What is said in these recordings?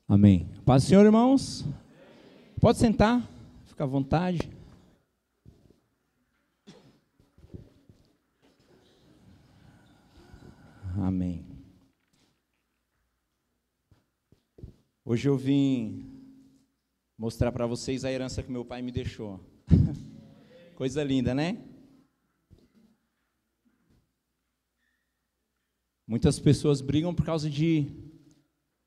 Amém. Paz do Senhor, irmãos. Pode sentar, fica à vontade. Amém. Hoje eu vim mostrar para vocês a herança que meu pai me deixou. Coisa linda, né? Muitas pessoas brigam por causa de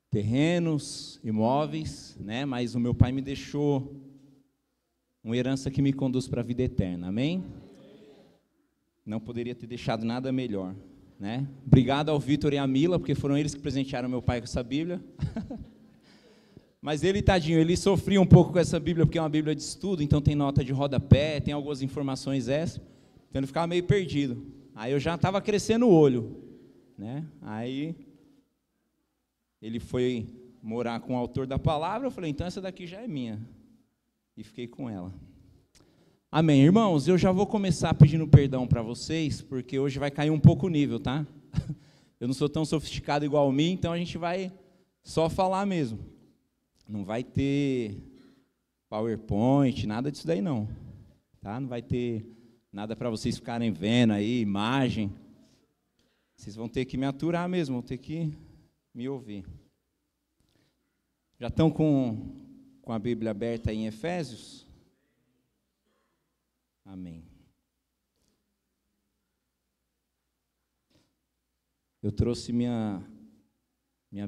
terrenos, imóveis, né? Mas o meu pai me deixou uma herança que me conduz para a vida eterna, amém? Não poderia ter deixado nada melhor, né? Obrigado ao Vitor e à Mila, porque foram eles que presentearam meu pai com essa Bíblia. Mas ele, tadinho, ele sofria um pouco com essa Bíblia, porque é uma Bíblia de estudo, então tem nota de rodapé, tem algumas informações extras, então ele ficava meio perdido. Aí eu já estava crescendo o olho, né? Aí ele foi morar com o autor da palavra, eu falei, então essa daqui já é minha. E fiquei com ela. Amém. Irmãos, eu já vou começar pedindo perdão para vocês, porque hoje vai cair um pouco o nível, tá? Eu não sou tão sofisticado igual a mim, então a gente vai só falar mesmo. Não vai ter PowerPoint, nada disso daí não. Tá? Não vai ter nada para vocês ficarem vendo aí, imagem. Vocês vão ter que me aturar mesmo, vão ter que me ouvir. Já estão com a Bíblia aberta aí em Efésios? Amém. Eu trouxe minha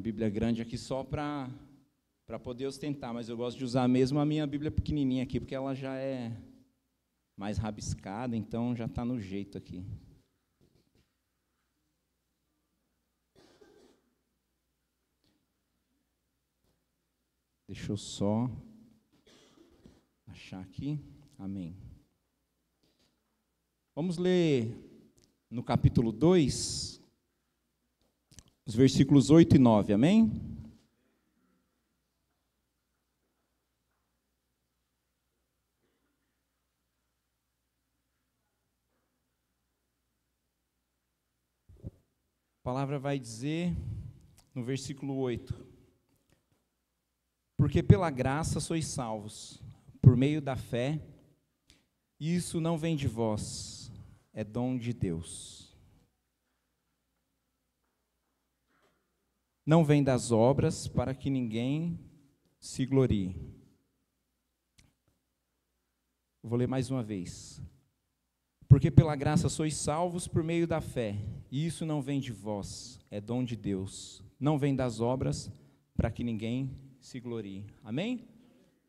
Bíblia grande aqui só para poder ostentar, mas eu gosto de usar mesmo a minha Bíblia pequenininha aqui, porque ela já é mais rabiscada, então já está no jeito aqui. Deixa eu só achar aqui. Amém. Vamos ler no capítulo 2, os versículos 8 e 9, amém? A palavra vai dizer, no versículo 8, porque pela graça sois salvos, por meio da fé, e isso não vem de vós, é dom de Deus. Não vem das obras, para que ninguém se glorie. Vou ler mais uma vez. Porque pela graça sois salvos por meio da fé, e isso não vem de vós, é dom de Deus. Não vem das obras, para que ninguém se glorie. Amém?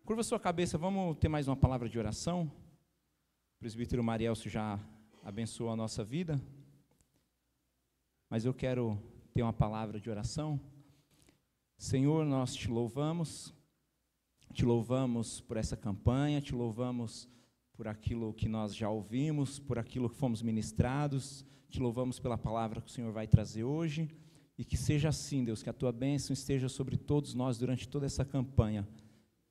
Curva sua cabeça, vamos ter mais uma palavra de oração? O presbítero Marielso já abençoou a nossa vida, mas eu quero ter uma palavra de oração. Senhor, nós te louvamos por essa campanha, te louvamos por aquilo que nós já ouvimos, por aquilo que fomos ministrados, te louvamos pela palavra que o Senhor vai trazer hoje, e que seja assim, Deus, que a tua bênção esteja sobre todos nós durante toda essa campanha.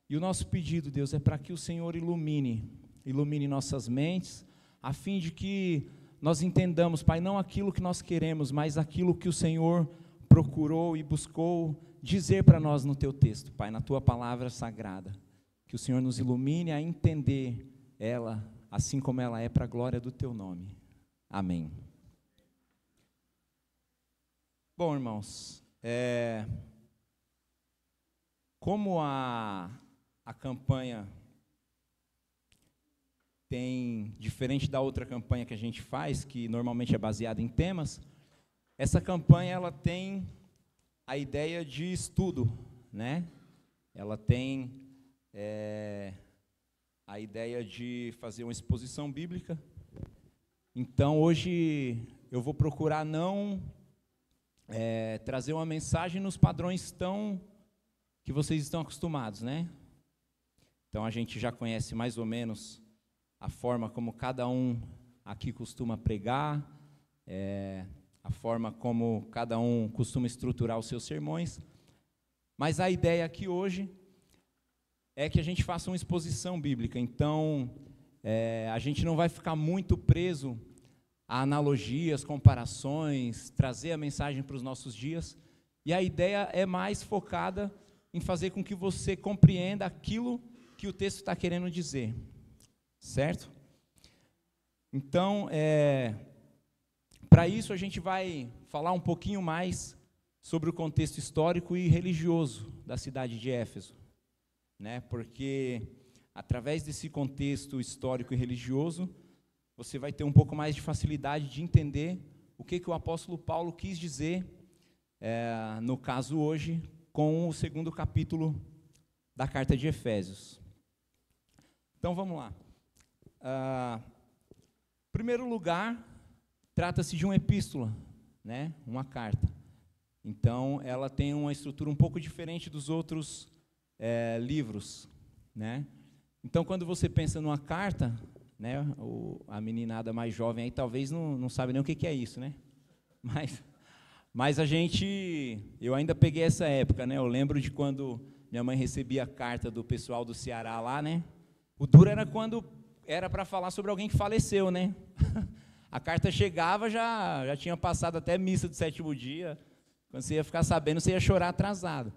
E o nosso pedido, Deus, é para que o Senhor ilumine nossas mentes, a fim de que nós entendamos, Pai, não aquilo que nós queremos, mas aquilo que o Senhor procurou e buscou dizer para nós no teu texto, Pai, na tua palavra sagrada. Que o Senhor nos ilumine a entender ela, assim como ela é, para a glória do teu nome. Amém. Bom, irmãos, como a campanha tem, diferente da outra campanha que a gente faz, que normalmente é baseada em temas, essa campanha ela tem a ideia de estudo, né? Ela tem a ideia de fazer uma exposição bíblica. Então, hoje eu vou procurar não trazer uma mensagem nos padrões que vocês estão acostumados, né? Então, a gente já conhece mais ou menos a forma como cada um aqui costuma pregar, a forma como cada um costuma estruturar os seus sermões, mas a ideia aqui hoje é que a gente faça uma exposição bíblica. Então, a gente não vai ficar muito preso a analogias, comparações, trazer a mensagem para os nossos dias, e a ideia é mais focada em fazer com que você compreenda aquilo que o texto está querendo dizer, certo? Então, para isso a gente vai falar um pouquinho mais sobre o contexto histórico e religioso da cidade de Éfeso, né? Porque através desse contexto histórico e religioso, você vai ter um pouco mais de facilidade de entender o que o apóstolo Paulo quis dizer, no caso hoje, com o 2º capítulo da carta de Efésios. Então vamos lá. Em primeiro lugar, trata-se de uma epístola, né? Uma carta. Então, ela tem uma estrutura um pouco diferente dos outros livros, né? Então, quando você pensa numa carta, né, a meninada mais jovem aí talvez não sabe nem o que é isso, né? Mas eu ainda peguei essa época, né? Eu lembro de quando minha mãe recebia a carta do pessoal do Ceará lá, né? O duro era quando era para falar sobre alguém que faleceu, né? A carta chegava, já tinha passado até missa do 7º dia. Quando você ia ficar sabendo, você ia chorar atrasado.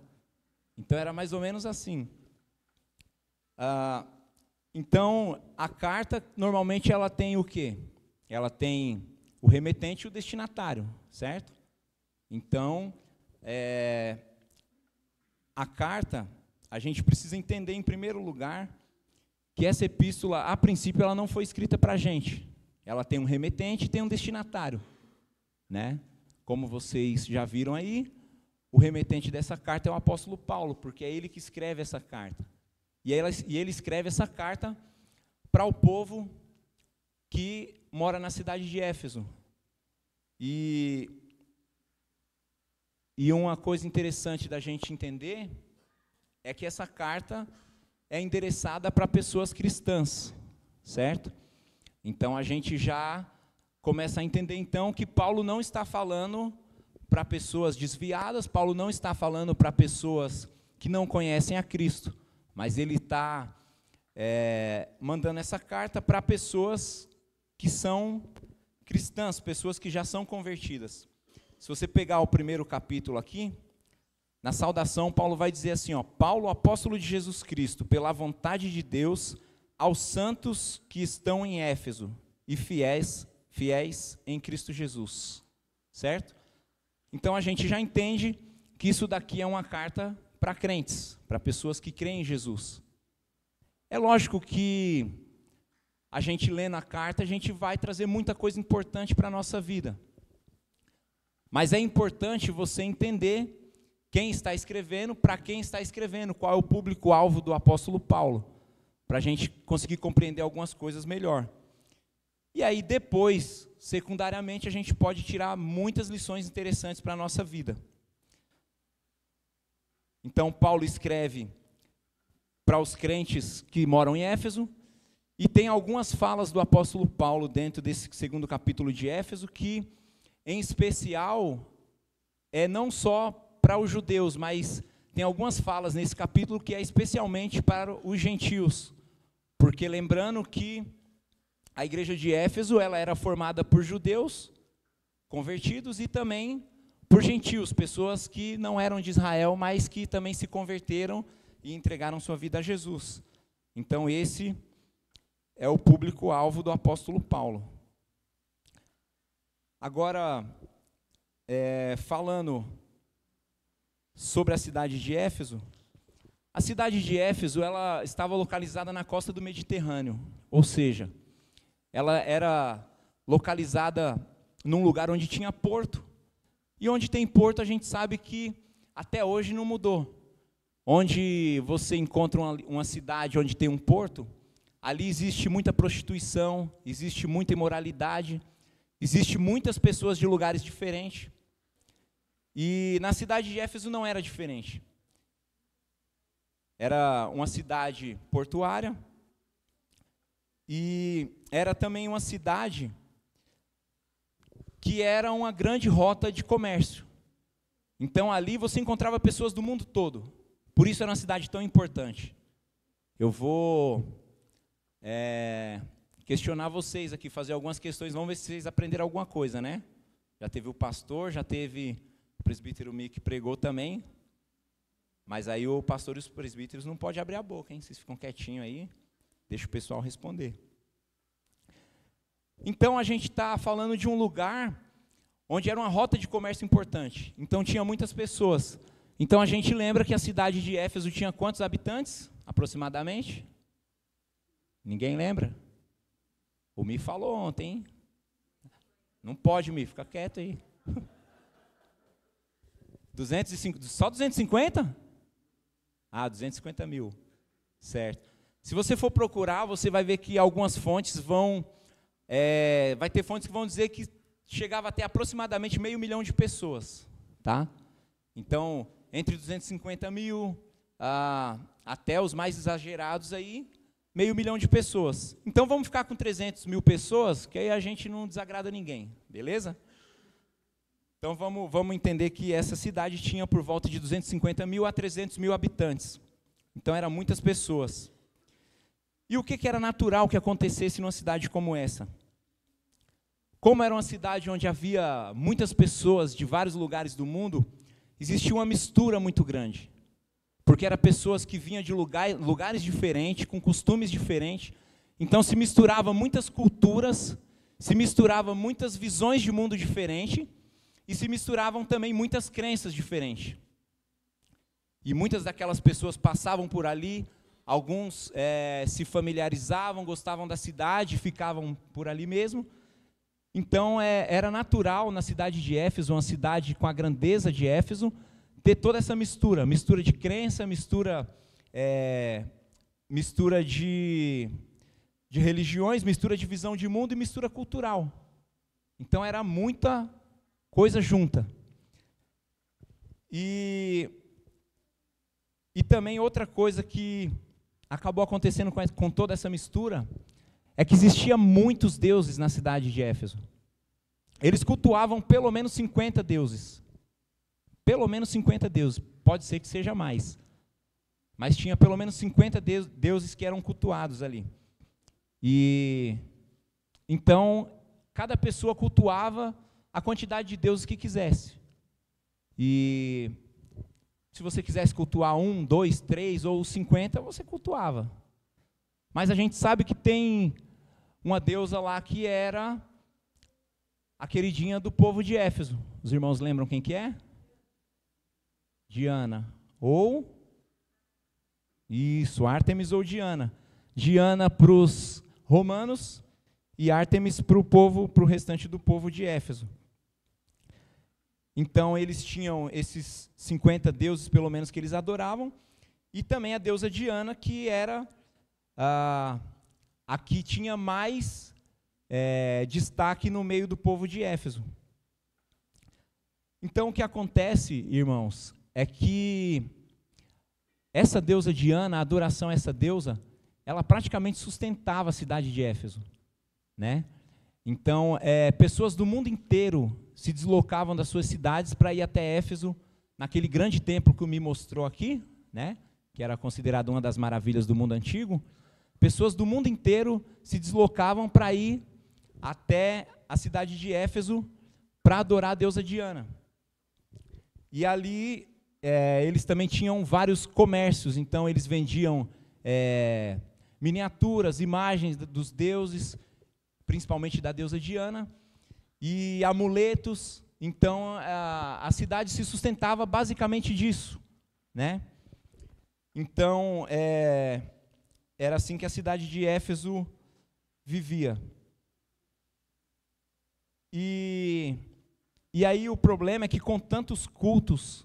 Então, era mais ou menos assim. Então, a carta, normalmente, ela tem o quê? Ela tem o remetente e o destinatário, certo? Então, a carta, a gente precisa entender, em primeiro lugar, que essa epístola, a princípio, ela não foi escrita para a gente. Ela tem um remetente e tem um destinatário, né? Como vocês já viram aí, o remetente dessa carta é o apóstolo Paulo, porque é ele que escreve essa carta. E ele escreve essa carta para o povo que mora na cidade de Éfeso. E uma coisa interessante da gente entender é que essa carta é endereçada para pessoas cristãs, certo? Então, a gente já começa a entender, então, que Paulo não está falando para pessoas desviadas, Paulo não está falando para pessoas que não conhecem a Cristo, mas ele está mandando essa carta para pessoas que são cristãs, pessoas que já são convertidas. Se você pegar o primeiro capítulo aqui, na saudação, Paulo vai dizer assim, Paulo, apóstolo de Jesus Cristo, pela vontade de Deus, aos santos que estão em Éfeso e fiéis em Cristo Jesus, certo? Então, a gente já entende que isso daqui é uma carta para crentes, para pessoas que creem em Jesus. É lógico que a gente lendo a carta, a gente vai trazer muita coisa importante para a nossa vida. Mas é importante você entender quem está escrevendo, para quem está escrevendo, qual é o público-alvo do apóstolo Paulo, para a gente conseguir compreender algumas coisas melhor. E aí depois, secundariamente, a gente pode tirar muitas lições interessantes para a nossa vida. Então, Paulo escreve para os crentes que moram em Éfeso, e tem algumas falas do apóstolo Paulo dentro desse 2º capítulo de Éfeso, que, em especial, não só para os judeus, mas tem algumas falas nesse capítulo que é especialmente para os gentios, porque lembrando que a igreja de Éfeso, ela era formada por judeus convertidos e também por gentios, pessoas que não eram de Israel, mas que também se converteram e entregaram sua vida a Jesus. Então, esse é o público-alvo do apóstolo Paulo. Agora, falando sobre a cidade de Éfeso, a cidade de Éfeso, ela estava localizada na costa do Mediterrâneo, ou seja, ela era localizada num lugar onde tinha porto, e onde tem porto a gente sabe que até hoje não mudou. Onde você encontra uma cidade onde tem um porto, ali existe muita prostituição, existe muita imoralidade, existe muitas pessoas de lugares diferentes. E na cidade de Éfeso não era diferente. Era uma cidade portuária e era também uma cidade que era uma grande rota de comércio. Então ali você encontrava pessoas do mundo todo. Por isso era uma cidade tão importante. Eu vou questionar vocês aqui, fazer algumas questões, vamos ver se vocês aprenderam alguma coisa, né? Já teve o pastor, já teve o presbítero Mi que pregou também. Mas aí o pastor e os presbíteros não podem abrir a boca, hein? Vocês ficam quietinhos aí, deixa o pessoal responder. Então, a gente está falando de um lugar onde era uma rota de comércio importante. Então, tinha muitas pessoas. Então, a gente lembra que a cidade de Éfeso tinha quantos habitantes, aproximadamente? Ninguém lembra? O Mi falou ontem, hein? Não pode, Mi, fica quieto aí. 250, só 250? Ah, 250 mil, certo. Se você for procurar, você vai ver que algumas fontes vão... vai ter fontes que vão dizer que chegava até aproximadamente 500 mil de pessoas, tá? Então, entre 250 mil até os mais exagerados aí, 500 mil de pessoas. Então, vamos ficar com 300 mil pessoas, que aí a gente não desagrada ninguém, beleza? Então, vamos entender que essa cidade tinha por volta de 250 mil a 300 mil habitantes. Então, eram muitas pessoas. E o que era natural que acontecesse numa cidade como essa? Como era uma cidade onde havia muitas pessoas de vários lugares do mundo, existia uma mistura muito grande. Porque eram pessoas que vinham de lugares diferentes, com costumes diferentes. Então se misturava muitas culturas, se misturava muitas visões de mundo diferentes, e se misturavam também muitas crenças diferentes. E muitas daquelas pessoas passavam por ali, alguns se familiarizavam, gostavam da cidade, ficavam por ali mesmo. Então, era natural na cidade de Éfeso, uma cidade com a grandeza de Éfeso, ter toda essa mistura de crença, mistura de religiões, mistura de visão de mundo e mistura cultural. Então, era muita coisa junta. E também outra coisa que acabou acontecendo com toda essa mistura é que existia muitos deuses na cidade de Éfeso. Eles cultuavam pelo menos 50 deuses. Pelo menos 50 deuses. Pode ser que seja mais. Mas tinha pelo menos 50 deuses que eram cultuados ali. E então, cada pessoa cultuava a quantidade de deuses que quisesse. E se você quisesse cultuar 1, 2, 3 ou 50, você cultuava. Mas a gente sabe que tem uma deusa lá que era a queridinha do povo de Éfeso. Os irmãos lembram quem que é? Diana. Ou? Isso, Ártemis ou Diana. Diana para os romanos e Ártemis para o restante do povo de Éfeso. Então, eles tinham esses 50 deuses, pelo menos, que eles adoravam, e também a deusa Diana, que era a que tinha mais destaque no meio do povo de Éfeso. Então, o que acontece, irmãos, é que essa deusa Diana, a adoração a essa deusa, ela praticamente sustentava a cidade de Éfeso, né? Então, pessoas do mundo inteiro se deslocavam das suas cidades para ir até Éfeso, naquele grande templo que o Mi mostrou aqui, né? Que era considerado uma das maravilhas do mundo antigo. Pessoas do mundo inteiro se deslocavam para ir até a cidade de Éfeso para adorar a deusa Diana. E ali eles também tinham vários comércios, então eles vendiam miniaturas, imagens dos deuses, principalmente da deusa Diana, e amuletos. Então a cidade se sustentava basicamente disso, né? Então era assim que a cidade de Éfeso vivia. E aí o problema é que com tantos cultos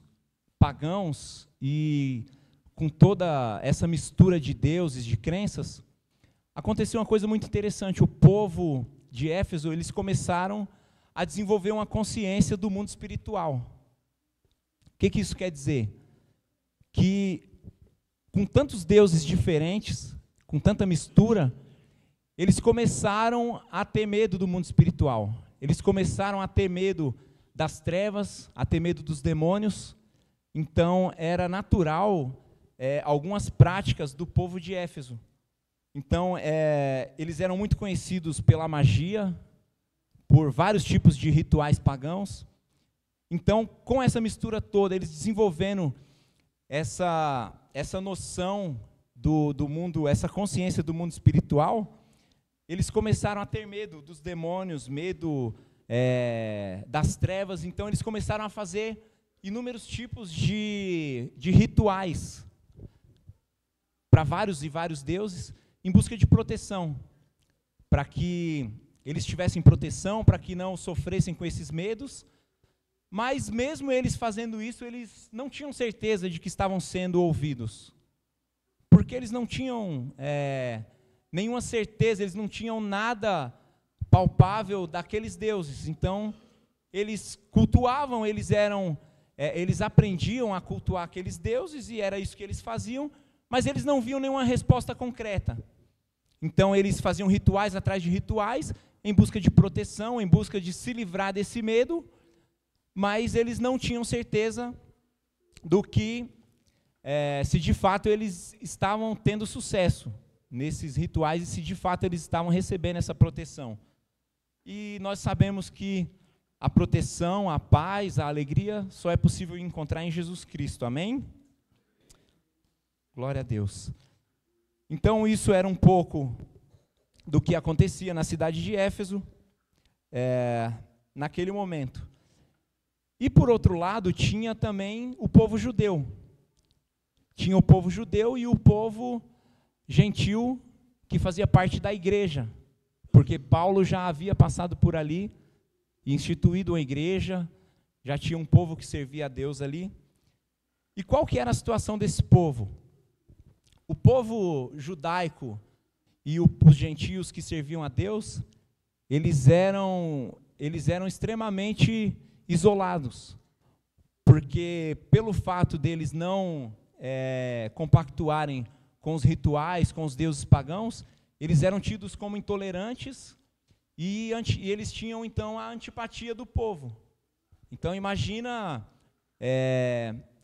pagãos e com toda essa mistura de deuses, de crenças, aconteceu uma coisa muito interessante. O povo de Éfeso, eles começaram a desenvolver uma consciência do mundo espiritual. O que isso quer dizer? Que com tantos deuses diferentes, com tanta mistura, eles começaram a ter medo do mundo espiritual. Eles começaram a ter medo das trevas, a ter medo dos demônios. Então, era natural algumas práticas do povo de Éfeso. Então, eles eram muito conhecidos pela magia, por vários tipos de rituais pagãos. Então, com essa mistura toda, eles desenvolvendo essa noção do mundo, essa consciência do mundo espiritual, eles começaram a ter medo dos demônios, medo das trevas. Então eles começaram a fazer inúmeros tipos de rituais para vários e vários deuses, em busca de proteção, para que eles tivessem proteção, para que não sofressem com esses medos. Mas mesmo eles fazendo isso, eles não tinham certeza de que estavam sendo ouvidos, porque eles não tinham nenhuma certeza, eles não tinham nada palpável daqueles deuses. Então eles cultuavam, eles aprendiam a cultuar aqueles deuses, e era isso que eles faziam, mas eles não viam nenhuma resposta concreta. Então eles faziam rituais atrás de rituais, em busca de proteção, em busca de se livrar desse medo, mas eles não tinham certeza do que, se de fato eles estavam tendo sucesso nesses rituais, e se de fato eles estavam recebendo essa proteção. E nós sabemos que a proteção, a paz, a alegria, só é possível encontrar em Jesus Cristo, amém? Glória a Deus. Então isso era um pouco do que acontecia na cidade de Éfeso, naquele momento. E por outro lado, tinha também o povo judeu. Tinha o povo judeu e o povo gentil, que fazia parte da igreja, porque Paulo já havia passado por ali, instituído uma igreja, já tinha um povo que servia a Deus ali. E qual que era a situação desse povo? O povo judaico e os gentios que serviam a Deus, eles eram extremamente isolados, porque pelo fato deles não compactuarem com os rituais, com os deuses pagãos, eles eram tidos como intolerantes, e eles tinham então a antipatia do povo. Então imagina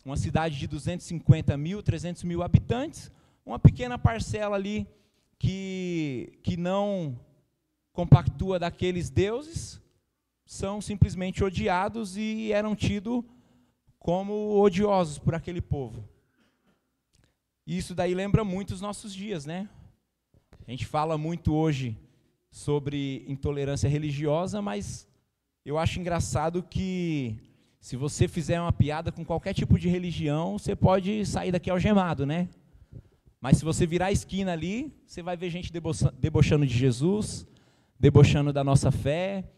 uma cidade de 250 mil, 300 mil habitantes, uma pequena parcela ali que não compactua daqueles deuses, são simplesmente odiados e eram tidos como odiosos por aquele povo. E isso daí lembra muito os nossos dias, né? A gente fala muito hoje sobre intolerância religiosa, mas eu acho engraçado que se você fizer uma piada com qualquer tipo de religião, você pode sair daqui algemado, né? Mas se você virar a esquina ali, você vai ver gente debochando de Jesus, debochando da nossa fé,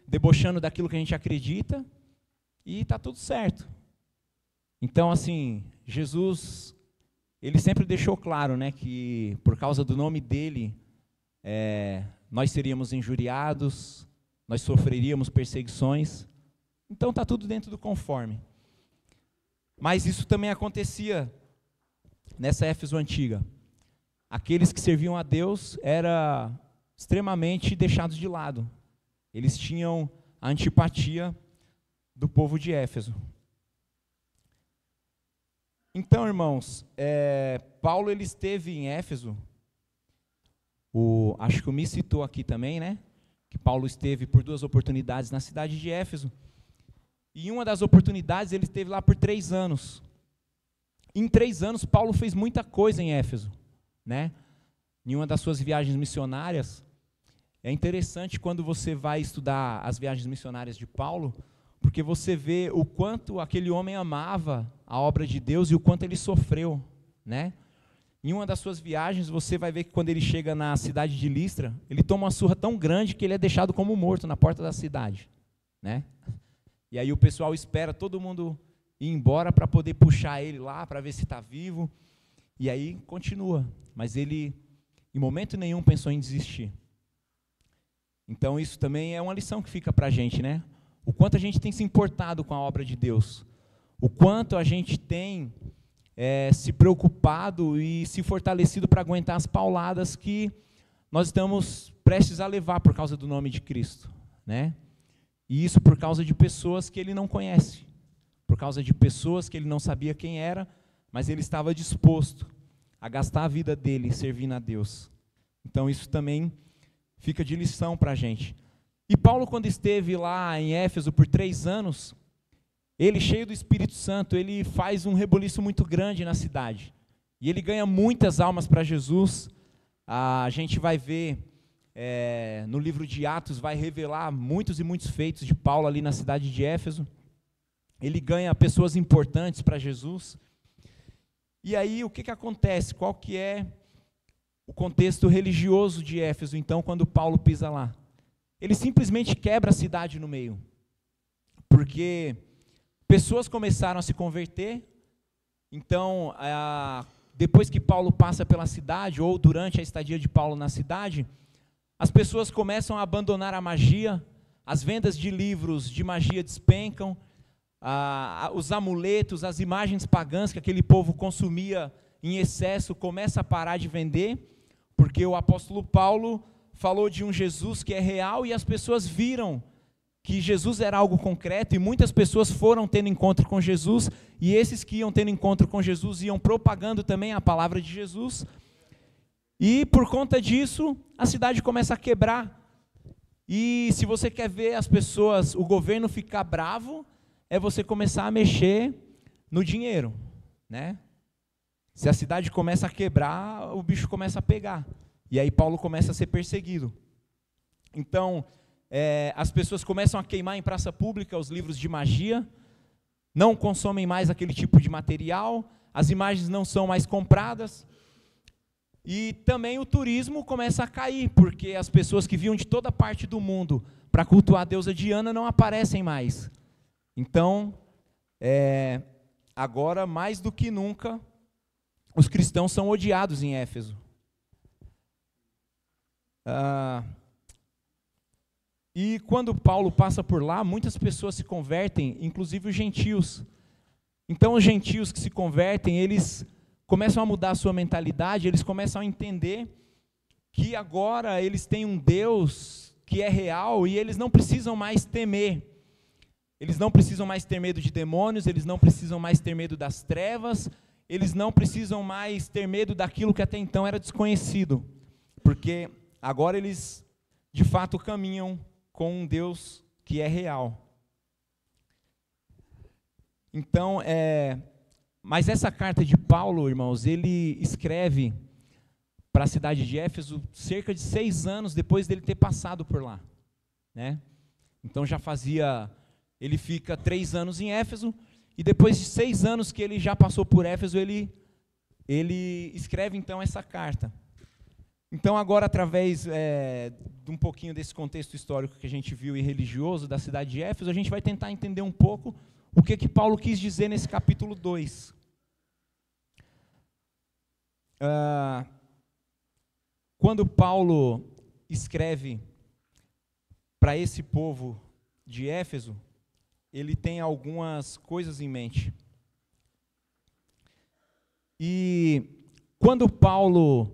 debochando daquilo que a gente acredita, e está tudo certo. Então, assim, Jesus, ele sempre deixou claro, né, que por causa do nome dele, nós seríamos injuriados, nós sofreríamos perseguições. Então está tudo dentro do conforme. Mas isso também acontecia nessa Éfeso antiga. Aqueles que serviam a Deus eram extremamente deixados de lado. Eles tinham a antipatia do povo de Éfeso. Então, irmãos, Paulo ele esteve em Éfeso. Acho que o Mi citou aqui também, né? Que Paulo esteve por 2 oportunidades na cidade de Éfeso. E em uma das oportunidades ele esteve lá por 3 anos. Em 3 anos, Paulo fez muita coisa em Éfeso, né? Em uma das suas viagens missionárias, é interessante quando você vai estudar as viagens missionárias de Paulo, porque você vê o quanto aquele homem amava a obra de Deus e o quanto ele sofreu, né? Em uma das suas viagens, você vai ver que quando ele chega na cidade de Listra, ele toma uma surra tão grande que ele é deixado como morto na porta da cidade, né? E aí o pessoal espera todo mundo ir embora para poder puxar ele lá, para ver se está vivo. E aí continua. Mas ele, em momento nenhum, pensou em desistir. Então isso também é uma lição que fica para a gente, né? O quanto a gente tem se importado com a obra de Deus. O quanto a gente tem se preocupado e se fortalecido para aguentar as pauladas que nós estamos prestes a levar por causa do nome de Cristo, né? E isso por causa de pessoas que ele não conhece, por causa de pessoas que ele não sabia quem era, mas ele estava disposto a gastar a vida dele servindo a Deus. Então isso também fica de lição para a gente. E Paulo, quando esteve lá em Éfeso por 3 anos, ele, cheio do Espírito Santo, ele faz um rebuliço muito grande na cidade. E ele ganha muitas almas para Jesus. A gente vai ver, no livro de Atos, vai revelar muitos e muitos feitos de Paulo ali na cidade de Éfeso. Ele ganha pessoas importantes para Jesus. E aí, o que acontece? Qual que é o contexto religioso de Éfeso, então, quando Paulo pisa lá? Ele simplesmente quebra a cidade no meio. Porque pessoas começaram a se converter. Então, depois que Paulo passa pela cidade, ou durante a estadia de Paulo na cidade, as pessoas começam a abandonar a magia, as vendas de livros de magia despencam, os amuletos, as imagens pagãs que aquele povo consumia em excesso, começa a parar de vender, porque o apóstolo Paulo falou de um Jesus que é real, e as pessoas viram que Jesus era algo concreto, e muitas pessoas foram tendo encontro com Jesus, e esses que iam tendo encontro com Jesus iam propagando também a palavra de Jesus, e por conta disso, a cidade começa a quebrar. E se você quer ver as pessoas, o governo ficar bravo, é você começar a mexer no dinheiro, né? Se a cidade começa a quebrar, o bicho começa a pegar, e aí Paulo começa a ser perseguido. Então, as pessoas começam a queimar em praça pública os livros de magia, não consomem mais aquele tipo de material, as imagens não são mais compradas, e também o turismo começa a cair, porque as pessoas que vinham de toda parte do mundo para cultuar a deusa Diana não aparecem mais. Então, agora, mais do que nunca, os cristãos são odiados em Éfeso. E quando Paulo passa por lá, muitas pessoas se convertem, inclusive os gentios. Então, os gentios que se convertem, eles começam a mudar a sua mentalidade, eles começam a entender que agora eles têm um Deus que é real, e eles não precisam mais temer. Eles não precisam mais ter medo de demônios, eles não precisam mais ter medo das trevas, eles não precisam mais ter medo daquilo que até então era desconhecido, porque agora eles, de fato, caminham com um Deus que é real. Então, mas essa carta de Paulo, irmãos, ele escreve para a cidade de Éfeso cerca de 6 anos depois dele ter passado por lá, né? Então ele fica 3 anos em Éfeso, e depois de 6 anos que ele já passou por Éfeso, ele escreve então essa carta. Então agora, através de um pouquinho desse contexto histórico que a gente viu e religioso da cidade de Éfeso, a gente vai tentar entender um pouco o que Paulo quis dizer nesse capítulo 2. Quando Paulo escreve para esse povo de Éfeso, ele tem algumas coisas em mente. E quando Paulo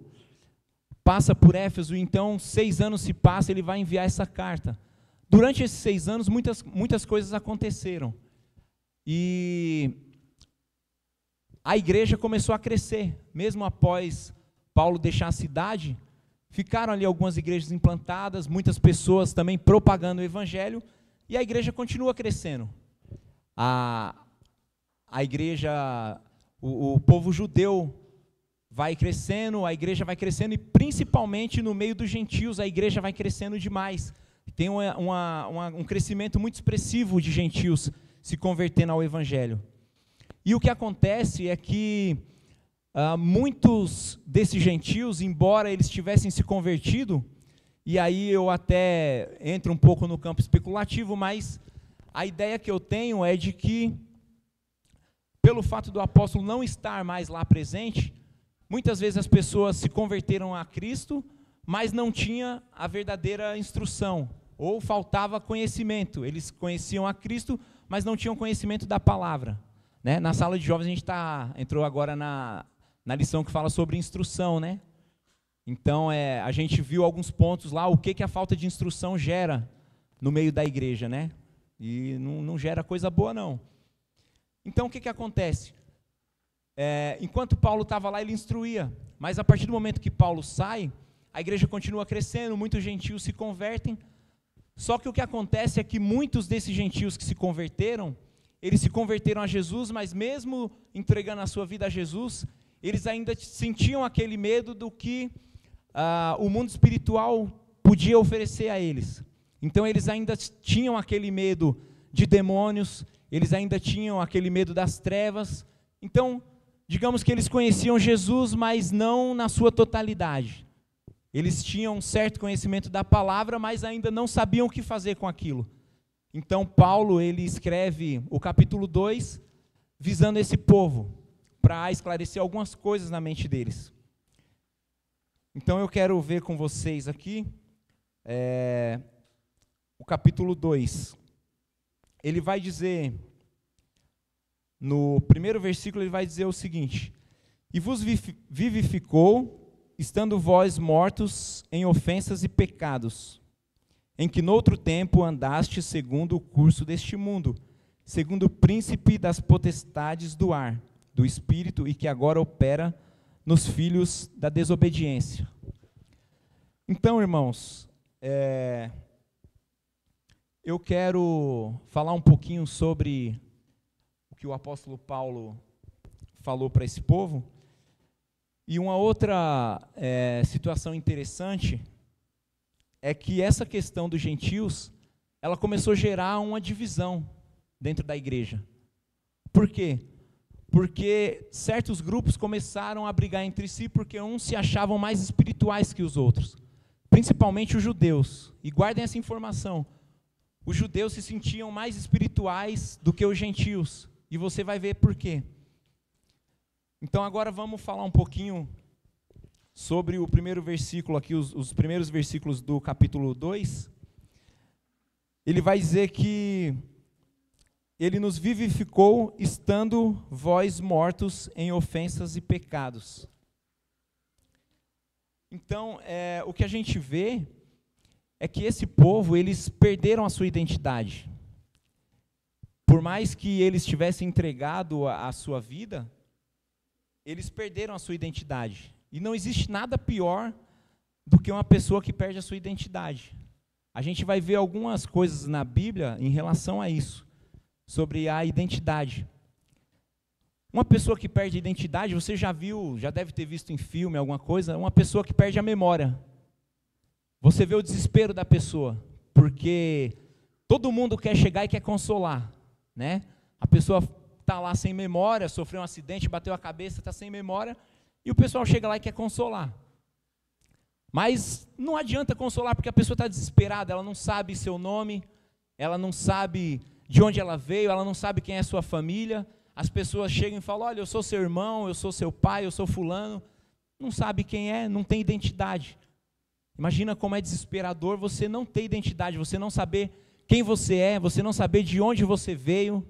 passa por Éfeso, então 6 anos se passam, ele vai enviar essa carta. Durante esses 6 anos, muitas coisas aconteceram. E a igreja começou a crescer, mesmo após Paulo deixar a cidade, ficaram ali algumas igrejas implantadas, muitas pessoas também propagando o evangelho, e a igreja continua crescendo. A igreja, o povo judeu vai crescendo, a igreja vai crescendo, e principalmente no meio dos gentios, a igreja vai crescendo demais. Tem um crescimento muito expressivo de gentios se convertendo ao evangelho. E o que acontece é que muitos desses gentios, embora eles tivessem se convertido, e aí eu até entro um pouco no campo especulativo, mas a ideia que eu tenho é de que, pelo fato do apóstolo não estar mais lá presente, muitas vezes as pessoas se converteram a Cristo, mas não tinha a verdadeira instrução, ou faltava conhecimento. Eles conheciam a Cristo, mas não tinham conhecimento da palavra, né? Na sala de jovens a gente entrou agora na lição que fala sobre instrução, né? Então, a gente viu alguns pontos lá, o que a falta de instrução gera no meio da igreja, né? E não gera coisa boa, não. Então, o que acontece? Enquanto Paulo estava lá, ele instruía, mas a partir do momento que Paulo sai, a igreja continua crescendo, muitos gentios se convertem, só que o que acontece é que muitos desses gentios que se converteram, eles se converteram a Jesus, mas mesmo entregando a sua vida a Jesus, eles ainda sentiam aquele medo do que o mundo espiritual podia oferecer a eles. Então eles ainda tinham aquele medo de demônios, eles ainda tinham aquele medo das trevas. Então, digamos que eles conheciam Jesus, mas não na sua totalidade. Eles tinham um certo conhecimento da palavra, mas ainda não sabiam o que fazer com aquilo. Então Paulo, ele escreve o capítulo 2, visando esse povo, para esclarecer algumas coisas na mente deles. Então eu quero ver com vocês aqui, o capítulo 2. Ele vai dizer, no primeiro versículo, ele vai dizer o seguinte: e vos vivificou, estando vós mortos em ofensas e pecados, em que noutro tempo andaste segundo o curso deste mundo, segundo o príncipe das potestades do ar, do espírito, e que agora opera nos filhos da desobediência. Então, irmãos, eu quero falar um pouquinho sobre o que o apóstolo Paulo falou para esse povo. E uma outra situação interessante é que essa questão dos gentios, ela começou a gerar uma divisão dentro da igreja. Por quê? Porque certos grupos começaram a brigar entre si porque uns se achavam mais espirituais que os outros, principalmente os judeus. E guardem essa informação: os judeus se sentiam mais espirituais do que os gentios, e você vai ver por quê. Então agora vamos falar um pouquinho sobre o primeiro versículo aqui, os primeiros versículos do capítulo 2. Ele vai dizer que ele nos vivificou estando vós mortos em ofensas e pecados. Então, o que a gente vê é que esse povo, eles perderam a sua identidade. Por mais que eles tivessem entregado a sua vida, eles perderam a sua identidade. E não existe nada pior do que uma pessoa que perde a sua identidade. A gente vai ver algumas coisas na Bíblia em relação a isso, sobre a identidade. Uma pessoa que perde a identidade, você já viu, já deve ter visto em filme alguma coisa, uma pessoa que perde a memória. Você vê o desespero da pessoa, porque todo mundo quer chegar e quer consolar, né? A pessoa está lá sem memória, sofreu um acidente, bateu a cabeça, está sem memória, e o pessoal chega lá e quer consolar. Mas não adianta consolar, porque a pessoa está desesperada, ela não sabe seu nome, ela não sabe de onde ela veio, ela não sabe quem é sua família. As pessoas chegam e falam: olha, eu sou seu irmão, eu sou seu pai, eu sou fulano. Não sabe quem é, não tem identidade. Imagina como é desesperador você não ter identidade, você não saber quem você é, você não saber de onde você veio,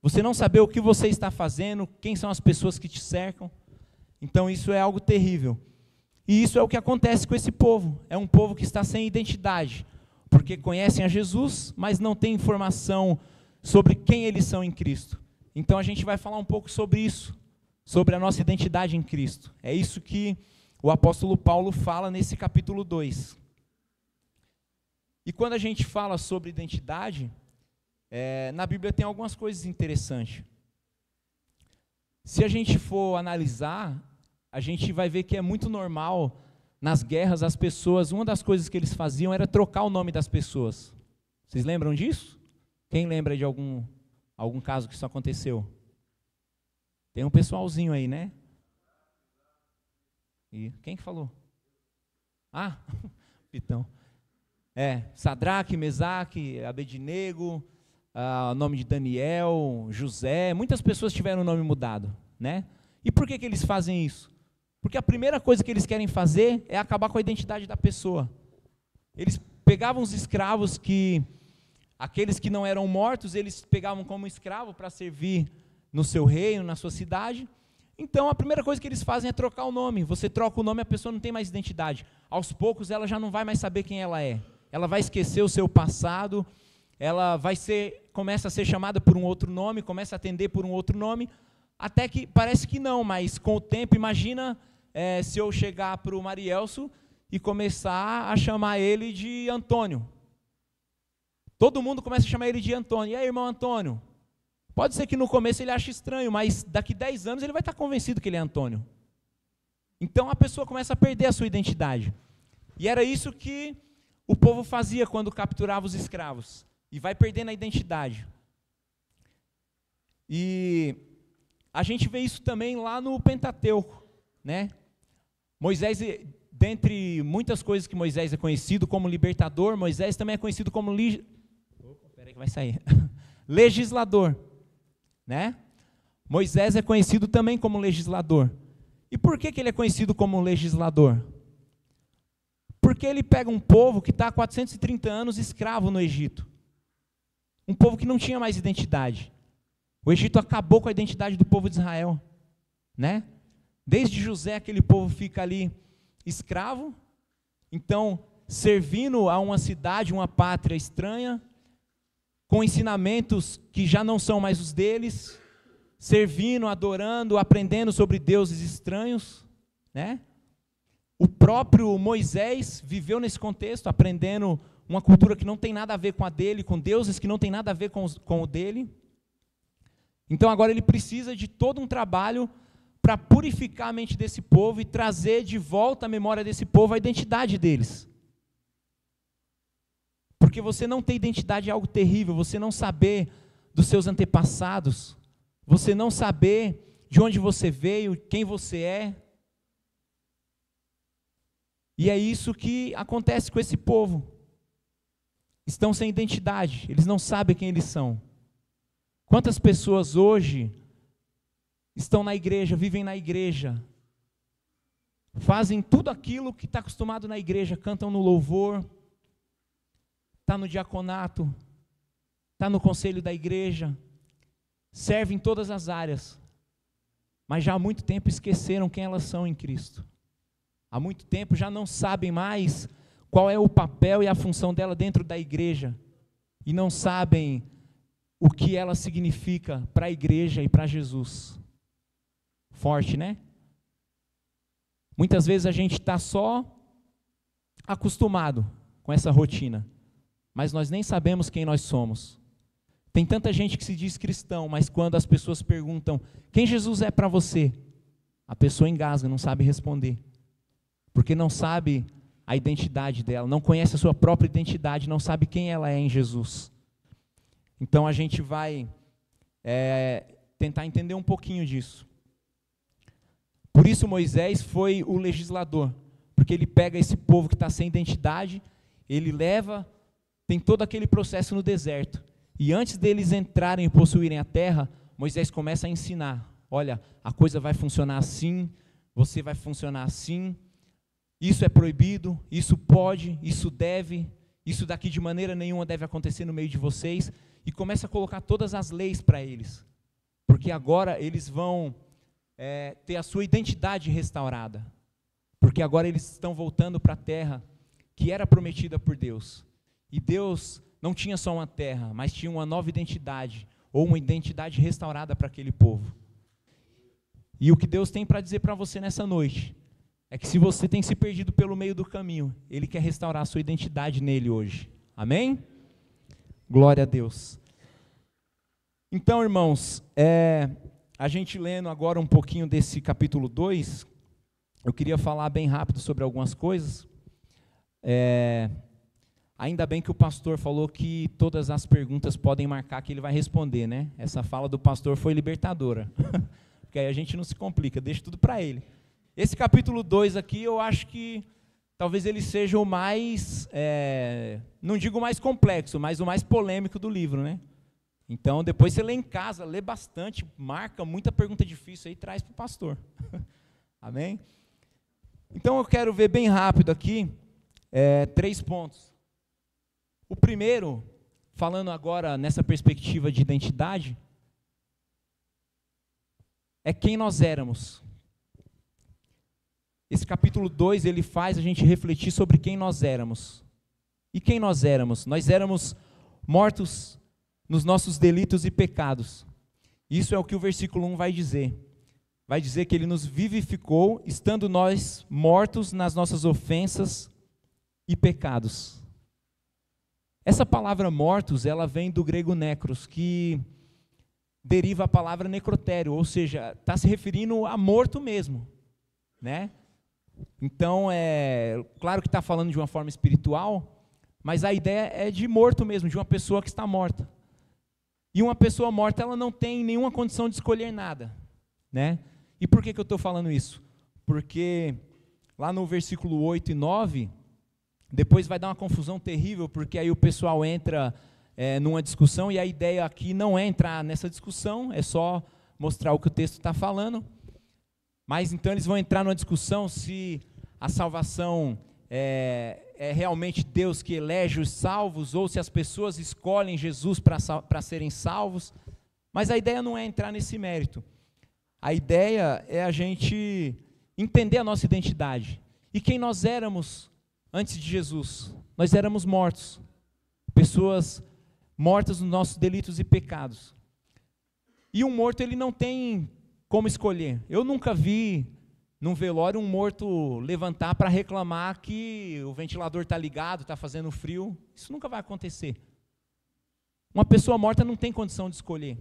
você não saber o que você está fazendo, quem são as pessoas que te cercam. Então isso é algo terrível. E isso é o que acontece com esse povo. É um povo que está sem identidade, porque conhecem a Jesus, mas não tem informação sobre quem eles são em Cristo. Então a gente vai falar um pouco sobre isso, sobre a nossa identidade em Cristo. É isso que o apóstolo Paulo fala nesse capítulo 2. E quando a gente fala sobre identidade, na Bíblia tem algumas coisas interessantes. Se a gente for analisar, a gente vai ver que é muito normal, nas guerras, as pessoas, uma das coisas que eles faziam era trocar o nome das pessoas. Vocês lembram disso? Quem lembra de algum caso que isso aconteceu? Tem um pessoalzinho aí, né? E quem que falou? Ah, Pitão. Sadraque, Mesaque, Abednego, o nome de Daniel, José, muitas pessoas tiveram o nome mudado, né? E por que eles fazem isso? Porque a primeira coisa que eles querem fazer é acabar com a identidade da pessoa. Eles pegavam os escravos aqueles que não eram mortos, eles pegavam como escravo para servir no seu reino, na sua cidade. Então a primeira coisa que eles fazem é trocar o nome. Você troca o nome, a pessoa não tem mais identidade. Aos poucos ela já não vai mais saber quem ela é. Ela vai esquecer o seu passado, ela começa a ser chamada por um outro nome, começa a atender por um outro nome, até que parece que não, mas com o tempo, imagina se eu chegar para o Marielso e começar a chamar ele de Antônio. Todo mundo começa a chamar ele de Antônio. E aí, irmão Antônio? Pode ser que no começo ele ache estranho, mas daqui 10 anos ele vai estar convencido que ele é Antônio. Então a pessoa começa a perder a sua identidade. E era isso que o povo fazia quando capturava os escravos. E vai perdendo a identidade. E a gente vê isso também lá no Pentateuco, né? Moisés, dentre muitas coisas que Moisés é conhecido como libertador, Moisés também é conhecido como legislador, né? Moisés é conhecido também como legislador. E por que ele é conhecido como legislador? Porque ele pega um povo que está há 430 anos escravo no Egito. Um povo que não tinha mais identidade. O Egito acabou com a identidade do povo de Israel, né? Desde José, aquele povo fica ali escravo, então servindo a uma cidade, uma pátria estranha, com ensinamentos que já não são mais os deles, servindo, adorando, aprendendo sobre deuses estranhos, né? O próprio Moisés viveu nesse contexto, aprendendo uma cultura que não tem nada a ver com a dele, com deuses que não tem nada a ver com o dele. Então agora ele precisa de todo um trabalho para purificar a mente desse povo e trazer de volta à memória desse povo a identidade deles. Porque você não ter identidade é algo terrível, você não saber dos seus antepassados, você não saber de onde você veio, quem você é. E é isso que acontece com esse povo. Estão sem identidade, eles não sabem quem eles são. Quantas pessoas hoje estão na igreja, vivem na igreja, fazem tudo aquilo que está acostumado na igreja, cantam no louvor, está no diaconato, está no conselho da igreja, servem em todas as áreas, mas já há muito tempo esqueceram quem elas são em Cristo. Há muito tempo já não sabem mais qual é o papel e a função dela dentro da igreja, e não sabem o que ela significa para a igreja e para Jesus. Forte, né? Muitas vezes a gente está só acostumado com essa rotina, mas nós nem sabemos quem nós somos. Tem tanta gente que se diz cristão, mas quando as pessoas perguntam quem Jesus é para você, a pessoa engasga, não sabe responder, porque não sabe a identidade dela, não conhece a sua própria identidade, não sabe quem ela é em Jesus. Então a gente vai tentar entender um pouquinho disso. Por isso Moisés foi o legislador, porque ele pega esse povo que está sem identidade, ele leva, tem todo aquele processo no deserto, e antes deles entrarem e possuírem a terra, Moisés começa a ensinar, olha, a coisa vai funcionar assim, você vai funcionar assim, isso é proibido, isso pode, isso deve, isso daqui de maneira nenhuma deve acontecer no meio de vocês, e começa a colocar todas as leis para eles, porque agora eles vão ter a sua identidade restaurada, porque agora eles estão voltando para a terra que era prometida por Deus, e Deus não tinha só uma terra, mas tinha uma nova identidade, ou uma identidade restaurada para aquele povo. E o que Deus tem para dizer para você nessa noite, é que se você tem se perdido pelo meio do caminho, Ele quer restaurar a sua identidade nele hoje, amém? Glória a Deus. Então, irmãos, a gente lendo agora um pouquinho desse capítulo 2, eu queria falar bem rápido sobre algumas coisas. Ainda bem que o pastor falou que todas as perguntas podem marcar que ele vai responder, né? Essa fala do pastor foi libertadora, porque aí a gente não se complica, deixa tudo para ele. Esse capítulo 2 aqui, eu acho que talvez ele seja o mais, não digo o mais complexo, mas o mais polêmico do livro, né? Então, depois você lê em casa, lê bastante, marca muita pergunta difícil aí, traz para o pastor. Amém? Então, eu quero ver bem rápido aqui 3 pontos. O primeiro, falando agora nessa perspectiva de identidade, é quem nós éramos. Esse capítulo 2, ele faz a gente refletir sobre quem nós éramos. E quem nós éramos? Nós éramos mortos nos nossos delitos e pecados. Isso é o que o versículo 1 vai dizer. Vai dizer que Ele nos vivificou, estando nós mortos nas nossas ofensas e pecados. Essa palavra mortos, ela vem do grego necros, que deriva a palavra necrotério, ou seja, está se referindo a morto mesmo, né? Então, claro que está falando de uma forma espiritual, mas a ideia é de morto mesmo, de uma pessoa que está morta. E uma pessoa morta, ela não tem nenhuma condição de escolher nada, né? E por que eu estou falando isso? Porque lá no versículo 8 e 9, depois vai dar uma confusão terrível, porque aí o pessoal entra numa discussão, e a ideia aqui não é entrar nessa discussão, é só mostrar o que o texto está falando. Mas então eles vão entrar numa discussão se a salvação é realmente Deus que elege os salvos, ou se as pessoas escolhem Jesus para serem salvos. Mas a ideia não é entrar nesse mérito. A ideia é a gente entender a nossa identidade. E quem nós éramos antes de Jesus? Nós éramos mortos. Pessoas mortas nos nossos delitos e pecados. E um morto, ele não tem como escolher. Eu nunca vi num velório um morto levantar para reclamar que o ventilador está ligado, está fazendo frio. Isso nunca vai acontecer. Uma pessoa morta não tem condição de escolher.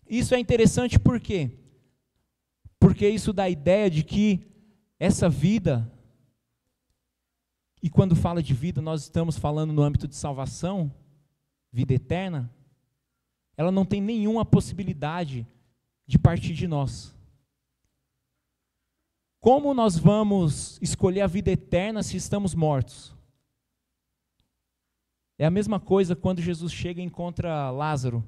Isso é interessante por quê? Porque isso dá a ideia de que essa vida, e quando fala de vida, nós estamos falando no âmbito de salvação, vida eterna, ela não tem nenhuma possibilidade de partir de nós. Como nós vamos escolher a vida eterna se estamos mortos? É a mesma coisa quando Jesus chega e encontra Lázaro.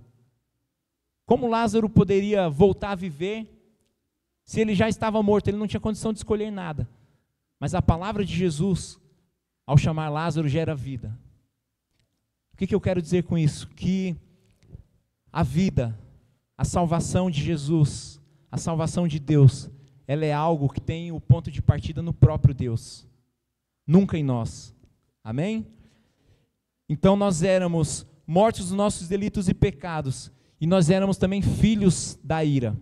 Como Lázaro poderia voltar a viver se ele já estava morto? Ele não tinha condição de escolher nada. Mas a palavra de Jesus, ao chamar Lázaro, gera vida. O que eu quero dizer com isso? Que a vida, a salvação de Jesus, a salvação de Deus, ela é algo que tem o ponto de partida no próprio Deus, nunca em nós. Amém? Então nós éramos mortos dos nossos delitos e pecados, e nós éramos também filhos da ira.